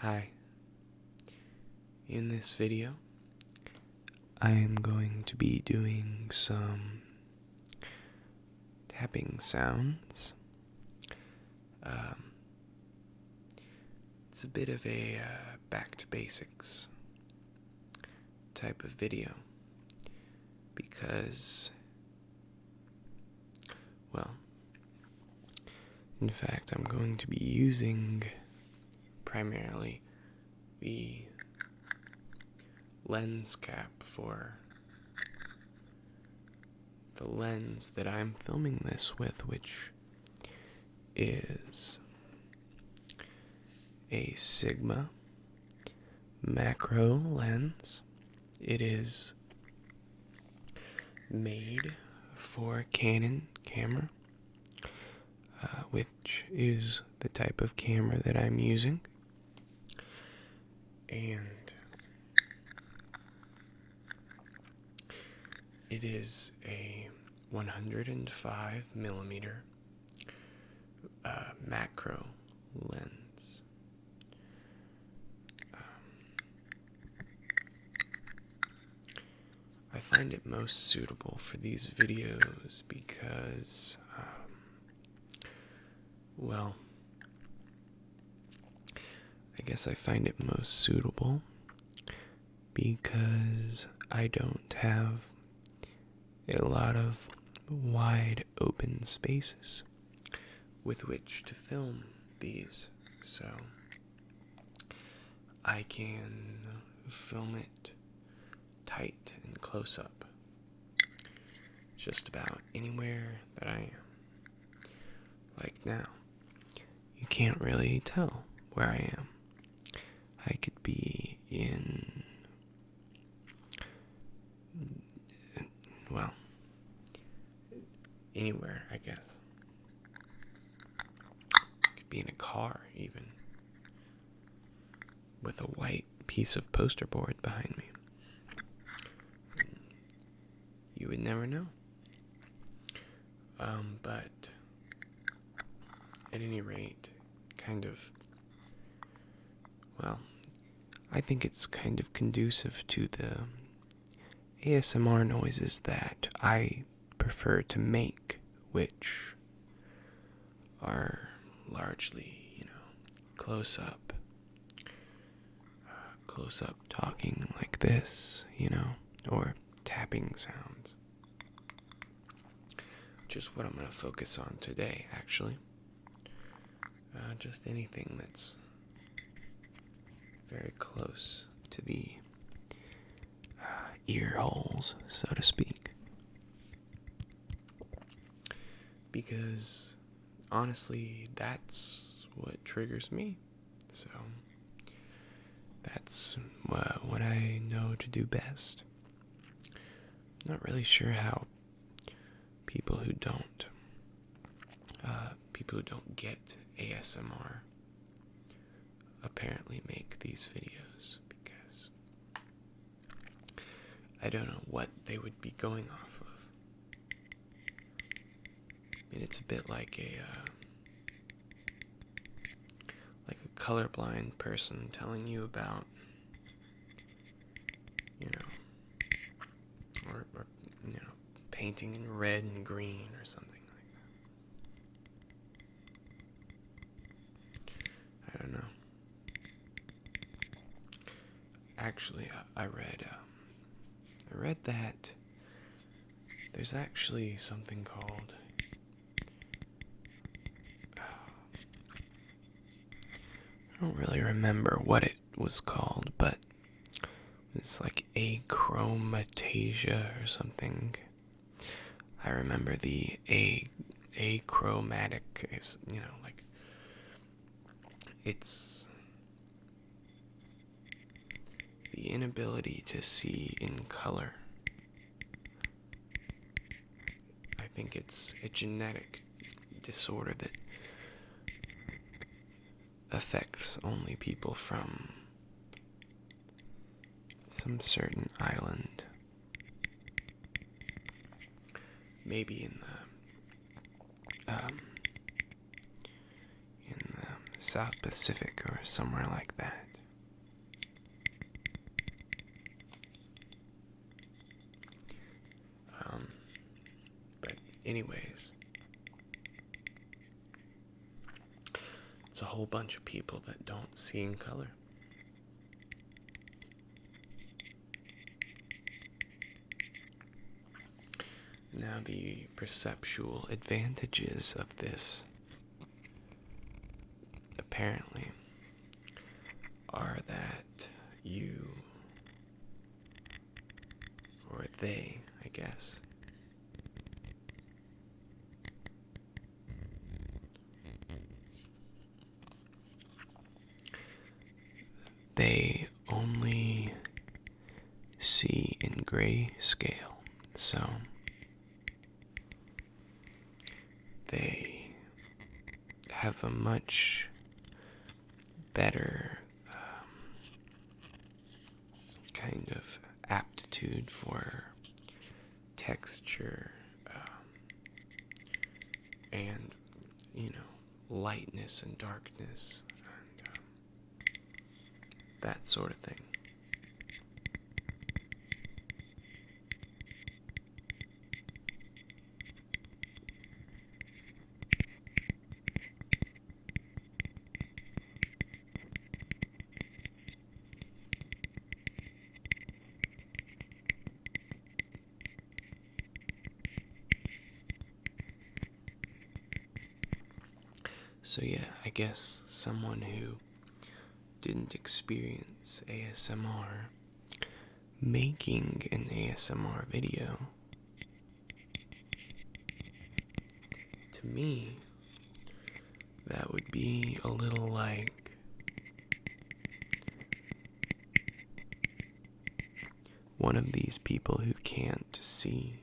Hi. In this video, I am going to be doing some tapping sounds. It's a bit of a back to basics type of video because, well, in fact, I'm going to be using primarily the lens cap for the lens that I'm filming this with, which is a Sigma macro lens. It is made for Canon camera, which is the type of camera that I'm using. And it is a 105 millimeter macro lens. I find it most suitable for these videos because, well, I guess I find it most suitable because I don't have a lot of wide open spaces with which to film these, so I can film it tight and close up just about anywhere that I am. Like now, you can't really tell where I am. I could be in, well, anywhere, I guess. Could be in a car, even, with a white piece of poster board behind me. You would never know. But at any rate, kind of, well, I think it's kind of conducive to the ASMR noises that I prefer to make, which are largely, close up talking like this, or tapping sounds. Just what I'm going to focus on today, actually. Just anything that's very close to the ear holes, so to speak. Because, honestly, that's what triggers me. So, that's what I know to do best. Not really sure how people who don't get ASMR apparently make these videos, because I don't know what they would be going off of. I mean, it's a bit like a colorblind person telling you about, or painting in red and green or something like that. I don't know. Actually, I read that there's actually something called, I don't really remember what it was called, but it's like achromatasia or something. I remember the achromatic is, like, it's the inability to see in color. I think it's a genetic disorder that affects only people from some certain island. Maybe in the South Pacific or somewhere like that. Anyways, it's a whole bunch of people that don't see in color. Now, the perceptual advantages of this apparently are that you, or they, I guess, they only see in grayscale, so they have a much better kind of aptitude for texture and, lightness and darkness and that sort of thing. So yeah, I guess someone who didn't experience ASMR making an ASMR video, to me, that would be a little like one of these people who can't see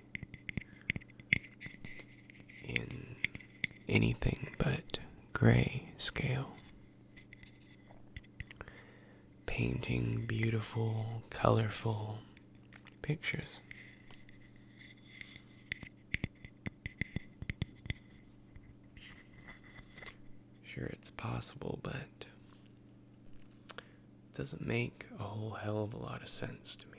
in anything but gray scale, painting beautiful, colorful pictures. Sure, it's possible, but it doesn't make a whole hell of a lot of sense to me.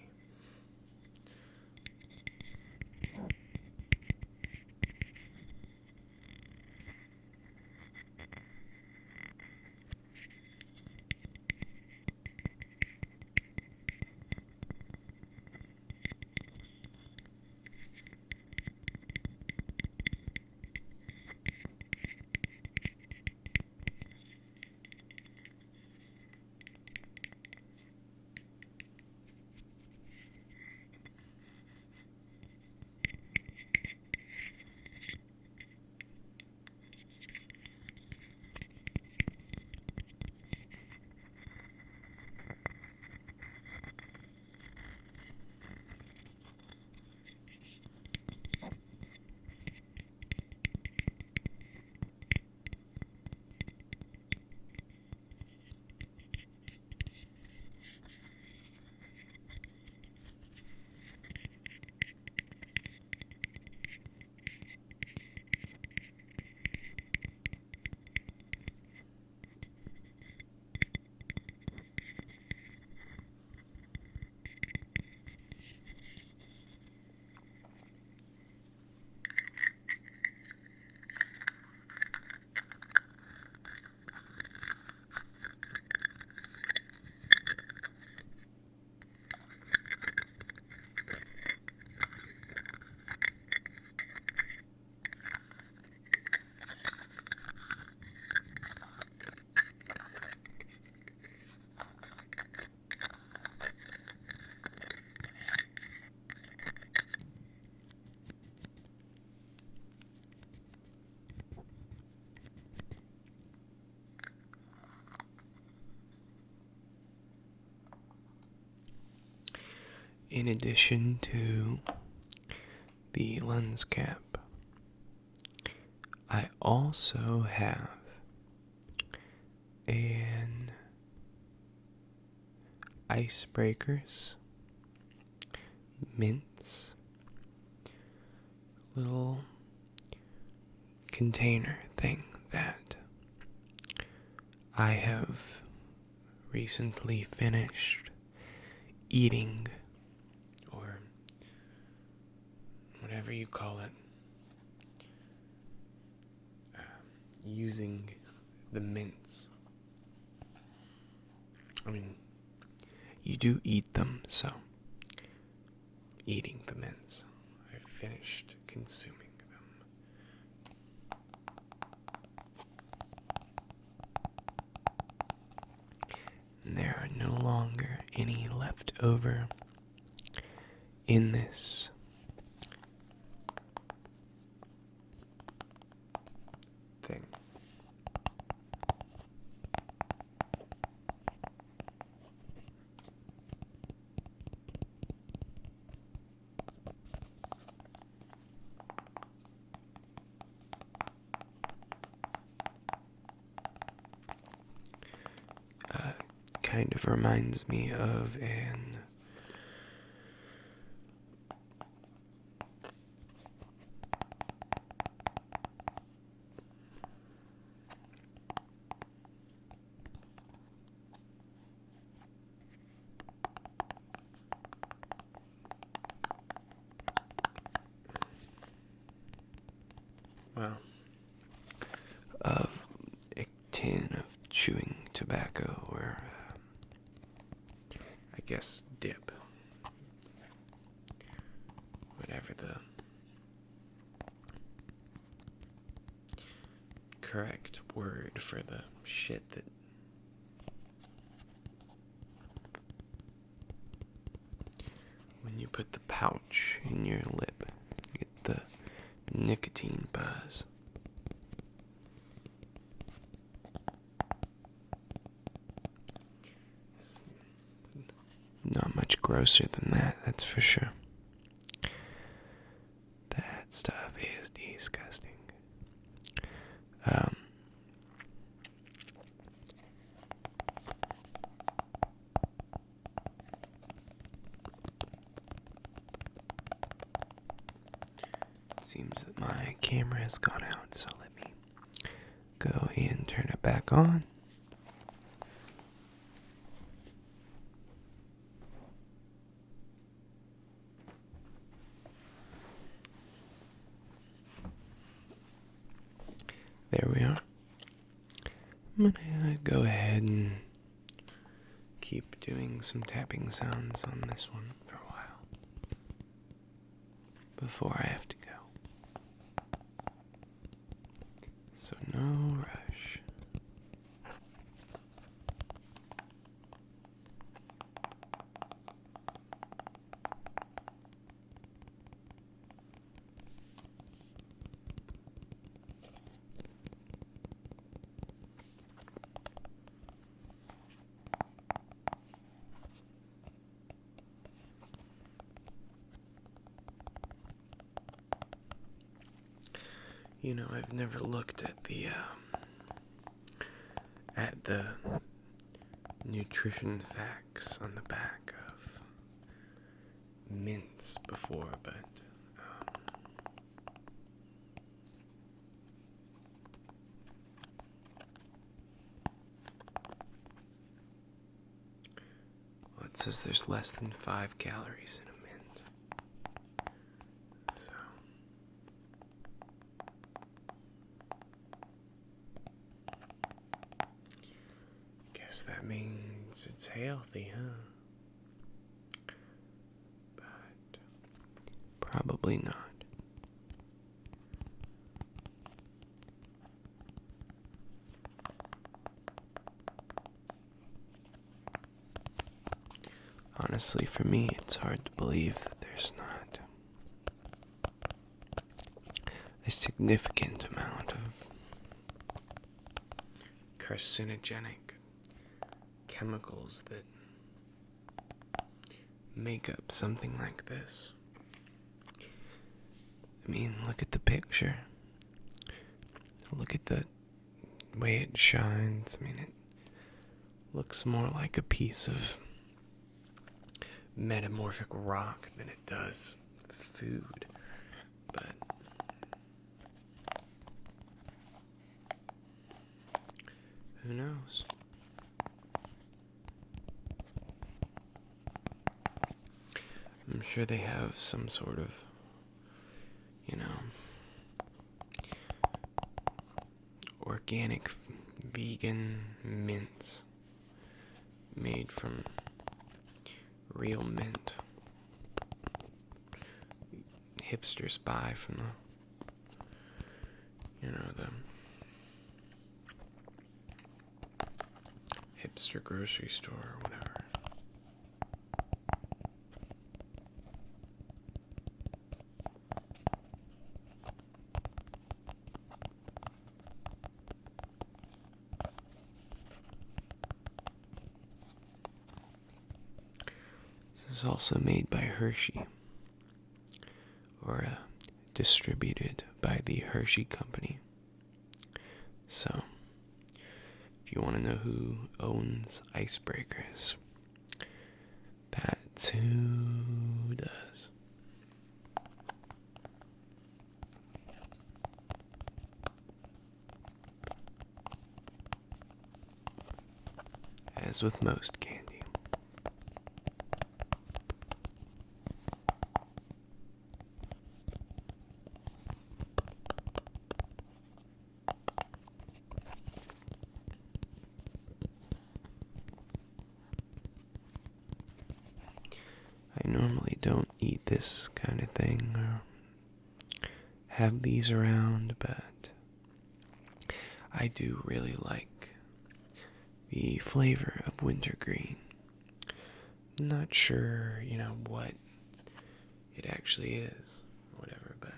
In addition to the lens cap, I also have an icebreakers mints little container thing that I have recently finished eating, or whatever you call it. using the mints. I mean, you do eat them, so eating the mints. I've finished consuming them. There are no longer any left over in this thing. Kind of reminds me of an of a tin of chewing tobacco, or I guess dip, whatever the correct word for the shit that when you put the pouch in your lip, you get the nicotine buzz. It's not much grosser than that, that's for sure. That stuff is disgusting. It seems that my camera has gone out, so let me go and turn it back on. There we are. I'm gonna go ahead and keep doing some tapping sounds on this one for a while before I have to go. So no rush. You know, I've never looked at the nutrition facts on the back of mints before, but well, it says there's less than 5 calories in a mint. So guess that means it's healthy, huh? But probably not. Honestly, for me, it's hard to believe that there's not a significant amount of carcinogenic chemicals that make up something like this. I mean, look at the picture. Look at the way it shines. I mean, it looks more like a piece of metamorphic rock than it does food. But who knows? I'm sure they have some sort of, organic vegan mints made from real mint. Hipsters buy from the hipster grocery store or whatever. This is also made by Hershey, or distributed by the Hershey Company. So, if you want to know who owns icebreakers, that's who does. As with most candy. I normally don't eat this kind of thing or have these around, but I do really like the flavor of wintergreen. Not sure, what it actually is or whatever, but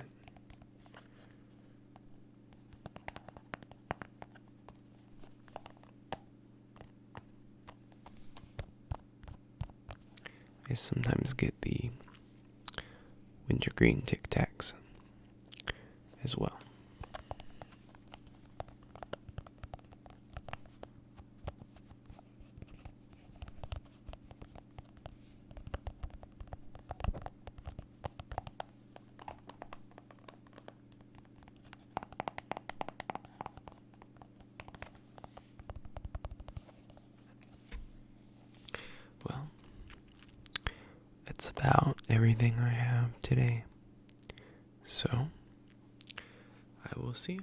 I sometimes get the wintergreen Tic Tacs as well. Well, that's about everything I have today. So, I will see you.